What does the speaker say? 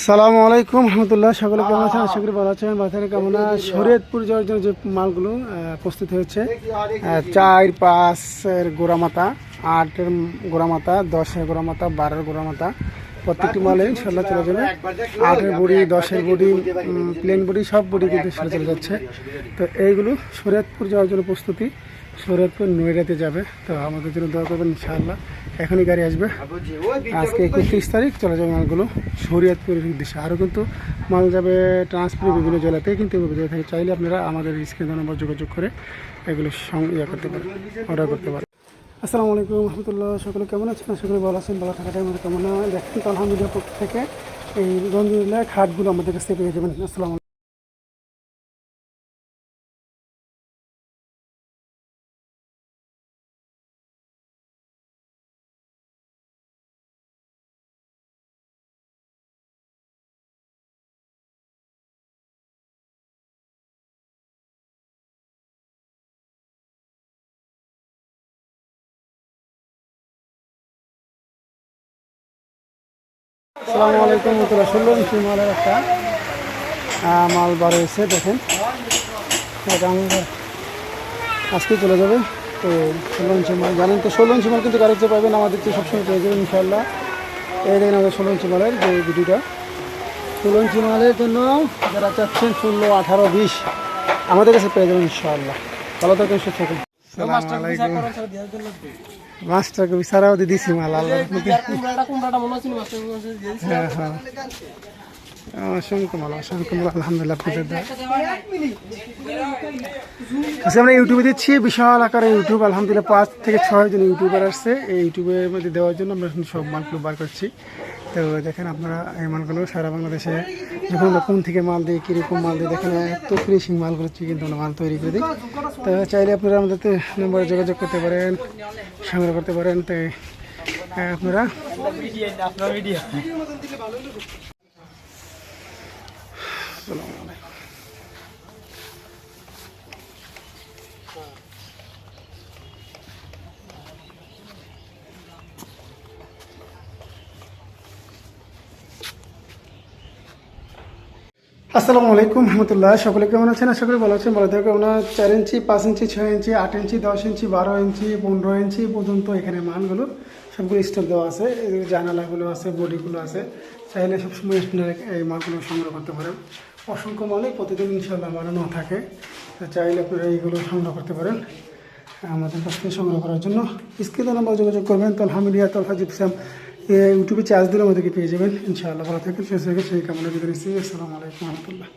আসসালামু আলাইকুম রহমতুল্লাহ। সকলে কেমন আছেন? আশা করি ভালো আছেন। বাজারে কেমন শরীয়তপুর যাওয়ার জন্য যে মালগুলো প্রস্তুত হয়েছে 4, 5-এর গোড়ামাতা, 8-এর গোড়ামাতা, 10-এর গোড়ামাতা, 12-এর গোড়ামাতা, প্রত্যেকটি মালে ইনশাল্লাহ চলে যাবে। 8-এর বডি, 10-এর বডি, প্লেন বডি, সব বডি কিন্তু চলে যাচ্ছে। তো এইগুলো শরীয়তপুর যাওয়ার জন্য প্রস্তুতি। শরীয়তপুর নয়ডাতে যাবে, তো আমাদের জন্য দোয়া করবেন ইনশাআল্লাহ। এখনই গাড়ি আসবে। আজকে 31 তারিখ চলে যাবে মালগুলো শরীয়তপুরের উদ্দেশ্যে। আরও কিন্তু মাল যাবে ট্রান্সপোর্ট বিভিন্ন জেলাতেই কিন্তু যেতে থাকে। চাইলে আপনারা আমাদের স্ক্রিন নম্বর যোগাযোগ করে এগুলো করতে পারেন, অর্ডার করতে পারেন। আসসালামু আলাইকুম রহমতুল্লাহ। সকলে কেমন আছেন? আশা করি ভালো আছেন। ভালো থাকাটাই আমাদের কেমন দেখেন তো আলহামদুলিল্লাহ পক্ষ থেকে এই রঞ্জিল্লাহ খাটগুলো আমাদের কাছ থেকে পেয়ে যাবেন। আসসালামু আসসালামু আলাইকুম রহমতুল্লাহ। 16 ইঞ্চি মালের একটা মাল বার হয়েছে দেখেন। আজকে চলে যাবে। তো 16 ইঞ্চি মাল জানেন তো, 16 ইঞ্চি মাল কিন্তু গাড়িতে পাবেন আমাদের তো সবসময় পেয়ে যাবেন ইনশাআল্লাহ। এই দেখেন আমাদের 16 ইঞ্চি মালের যে ভিডিওটা। 16 ইঞ্চি মালের জন্য যারা চাচ্ছেন 16, 18, 20 আমাদের কাছে পেয়ে যাবেন ইনশাআল্লাহ। ভালো থাকেন, সুস্থ থাকেন। মাস্টারকে বিচারাও দিয়ে দিছি মাল আল্লাহ। হ্যাঁ হ্যাঁ, অসংখ্য মাল, অসংখ্য মাল আলহামদুলিল্লাহ। আচ্ছা, আমরা ইউটিউবে দিচ্ছি বিশাল আকারে ইউটিউব আলহামদুলিল্লাহ। 5 থেকে 6 জন ইউটিউবার আসছে এই ইউটিউবের মধ্যে দেওয়ার জন্য আমরা সব মালগুলো বার করছি। তো দেখেন আপনারা এই মালগুলো সারা বাংলাদেশে যখন আমরা কোন থেকে মাল দিই, কীরকম মাল দিই, দেখেন এত ফিনিশিং মাল করছি কিন্তু আমরা মাল তৈরি করে দিই। তো চাইলে আপনারা আমাদের নম্বরে যোগাযোগ করতে পারেন, সংগ্রহ করতে পারেন। তো আপনারা আসসালামু আলাইকুম রহমতুল্লাহ। সকলে কেমন আছেন? আশা করি ভালো আছেন। ভালো থাকবেন। আপনার 4 ইঞ্চি, 5 ইঞ্চি, 6 ইঞ্চি, 8 ইঞ্চি, 10 ইঞ্চি, 12 ইঞ্চি, 15 ইঞ্চি পর্যন্ত এখানে মালগুলো সবগুলো স্টক দেওয়া আছে। এই জানালাগুলো আছে, বডিগুলো আছে। চাইলে সবসময় আপনারা এই মালগুলো সংগ্রহ করতে পারেন। অসংখ্য মালে প্রতিদিন ইনশাআল্লাহ বানানো থাকে। চাইলে আপনারা এইগুলো সংগ্রহ করতে পারেন। আমাদের কাছ থেকে সংগ্রহ করার জন্য স্ক্রিনে নাম্বার যোগাযোগ করবেন। তলহা মিডিয়া, তলহা জিপসাম ইউটিউবে চার্জ দিলে আমাদেরকে পেয়ে যাবেন ইনশাআল্লাহ। ভালো থাকেন, সুস্থ থাকেন, সেই কামনা বিদায় নিচ্ছি। আসসালামু আলাইকুম রহমতুল্লাহ।